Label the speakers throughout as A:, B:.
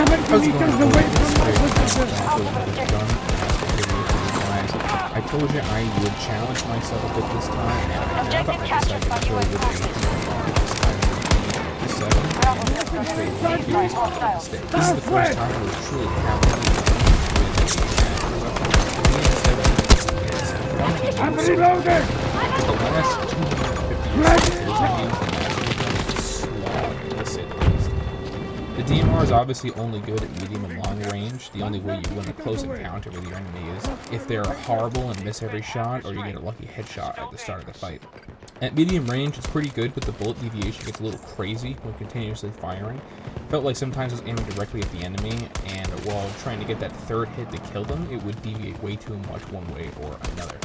A: How's it going? I told you I would challenge myself a bit this time, and I thought I decided to go with this is the first time I was truly happy I'm reloaded! The last 250 years, the DMR is obviously only good at medium and long range. The only way you win a close encounter with your enemy is if they're horrible and miss every shot, or you get a lucky headshot at the start of the fight. At medium range, it's pretty good, but the bullet deviation gets a little crazy when continuously firing. Felt like sometimes I was aiming directly at the enemy, and while trying to get that third hit to kill them, it would deviate way too much one way or another.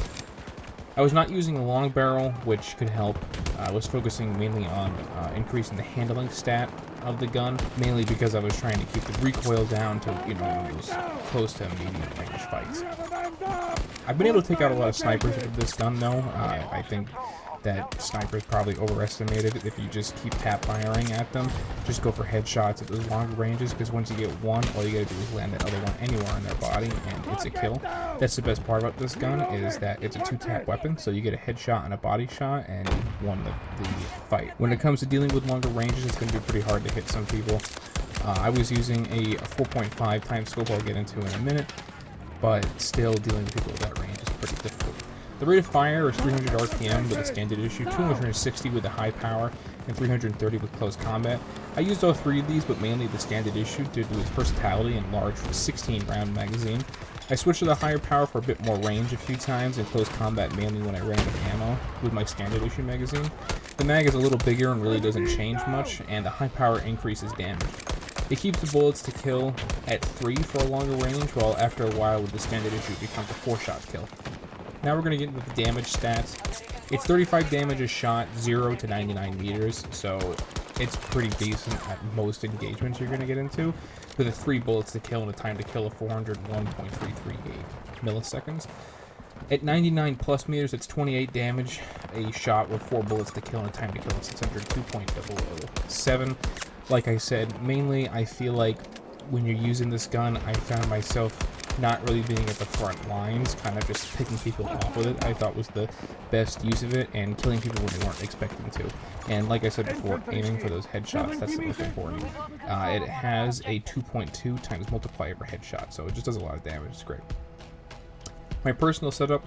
A: I was not using a long barrel, which could help. I was focusing mainly on increasing the handling stat of the gun, mainly because I was trying to keep the recoil down to, you know, those close to medium range fights. I've been able to take out a lot of snipers with this gun, though. I think that snipers probably overestimated if you just keep tap firing at them. Just go for headshots at those longer ranges, because once you get one, all you gotta do is land that other one anywhere on their body, and it's a kill. That's the best part about this gun, is that it's a two-tap weapon, so you get a headshot and a body shot, and you won the fight. When it comes to dealing with longer ranges, it's gonna be pretty hard to hit some people. I was using a 4.5 times scope I'll get into in a minute, but still dealing with people with that range is pretty difficult. The rate of fire is 300 RPM with a standard issue, 260 with a high power, and 330 with close combat. I used all three of these, but mainly the standard issue due to its versatility and large 16-round magazine. I switched to the higher power for a bit more range a few times, and close combat mainly when I ran out of ammo with my standard issue magazine. The mag is a little bigger and really doesn't change much, and the high power increases damage. It keeps the bullets to kill at 3 for a longer range, while after a while with the standard issue it becomes a 4-shot kill. Now we're going to get into the damage stats. It's 35 damage a shot, 0 to 99 meters, so it's pretty decent at most engagements you're going to get into, with a 3 bullets to kill and a time to kill of 401.338 milliseconds. At 99 plus meters, it's 28 damage a shot with 4 bullets to kill and a time to kill of 602.007. Like I said, mainly I feel like when you're using this gun, I found myself not really being at the front lines, kind of just picking people off with it. I thought was the best use of it, and killing people when they weren't expecting to. And like I said before, aiming for those headshots, that's the most important. It has a 2.2 times multiplier per headshot, so it just does a lot of damage. It's great. My personal setup,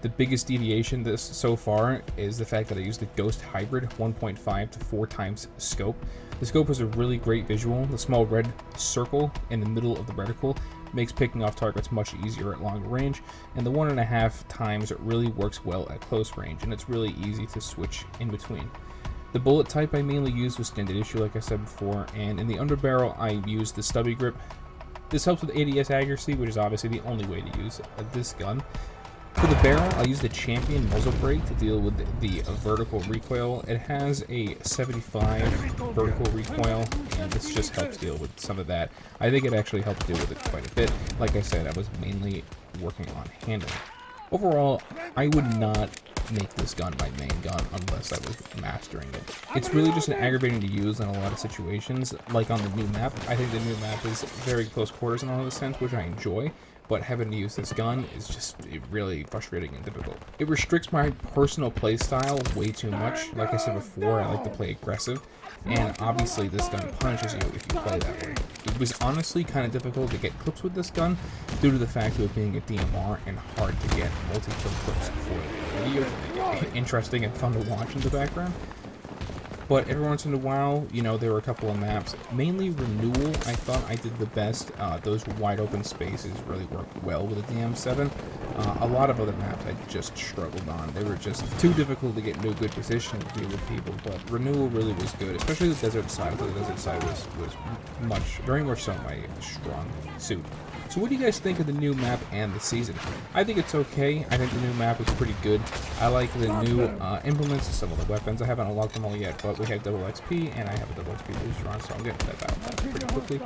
A: the biggest deviation this so far is the fact that I used the Ghost Hybrid 1.5 to 4 times scope. The scope is a really great visual. The small red circle in the middle of the reticle makes picking off targets much easier at long range, and the 1.5 times it really works well at close range, and it's really easy to switch in between. The bullet type I mainly used was standard issue, like I said before, and in the underbarrel I used the stubby grip. This helps with ADS accuracy, which is obviously the only way to use this gun. For the barrel, I used the Champion muzzle brake to deal with the vertical recoil. It has a 75 vertical recoil, and this just helps deal with some of that. I think it actually helps deal with it quite a bit. Like I said, I was mainly working on handling. Overall, I would not make this gun my main gun unless I was mastering it. It's really just an aggravating to use in a lot of situations, like on the new map. I think the new map is very close quarters in all of the sense, which I enjoy. But having to use this gun is just really frustrating and difficult. It restricts my personal playstyle way too much. Like I said before, I like to play aggressive, and obviously this gun punishes you if you play that way. It was honestly kind of difficult to get clips with this gun due to the fact of it being a DMR and hard to get multi-kill clips for the video to make it interesting and fun to watch in the background. But every once in a while, you know, there were a couple of maps. Mainly Renewal, I thought I did the best. Those wide open spaces really worked well with the DM7. A lot of other maps I just struggled on. They were just too difficult to get into a good position to deal with people. But Renewal really was good, especially the desert side. The desert side was very much so my strong suit. So what do you guys think of the new map and the season? I think it's okay. I think the new map is pretty good. I like the new implements of some of the weapons. I haven't unlocked them all yet, but we have double XP, and I have a double XP booster on, so I'm getting that out pretty quickly.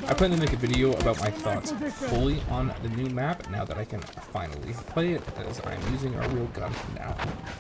A: I plan to make a video about my thoughts fully on the new map now that I can finally play it, as I'm using a real gun now.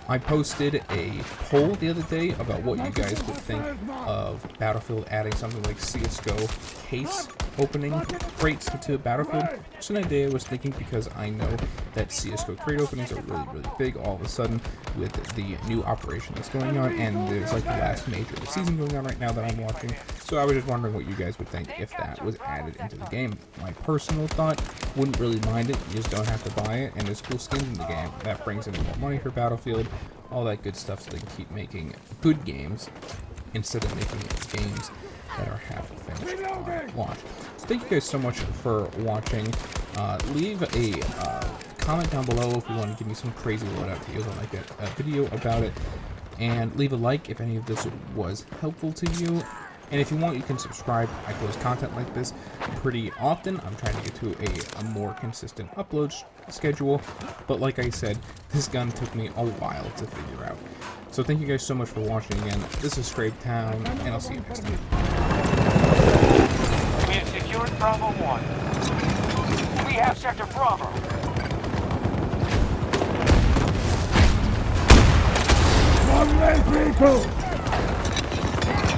A: I posted a poll the other day about what you guys would think of Battlefield adding something like CSGO case opening rates to Battlefield. Just an idea I was thinking, because I know that CSGO crate openings are really, really big all of a sudden with the new operation that's going on, and there's like the last major of the season going on right now that I'm watching. So I was just wondering what you guys would think if that was added into the game. My personal thought, wouldn't really mind it. You just don't have to buy it, and there's cool skins in the game. That brings in more money for Battlefield, all that good stuff, so they can keep making good games instead of making games that are half finished on launch. So thank you guys so much for watching. Leave a comment down below if you want to give me some crazy loadout videos. I'll make a video about it. And leave a like if any of this was helpful to you. And if you want, you can subscribe. I post content like this pretty often. I'm trying to get to a more consistent upload schedule. But like I said, this gun took me a while to figure out. So thank you guys so much for watching again. This is Scrape Town, and I'll see you next time.
B: We have secured Bravo 1. We have Sector Bravo.
C: People!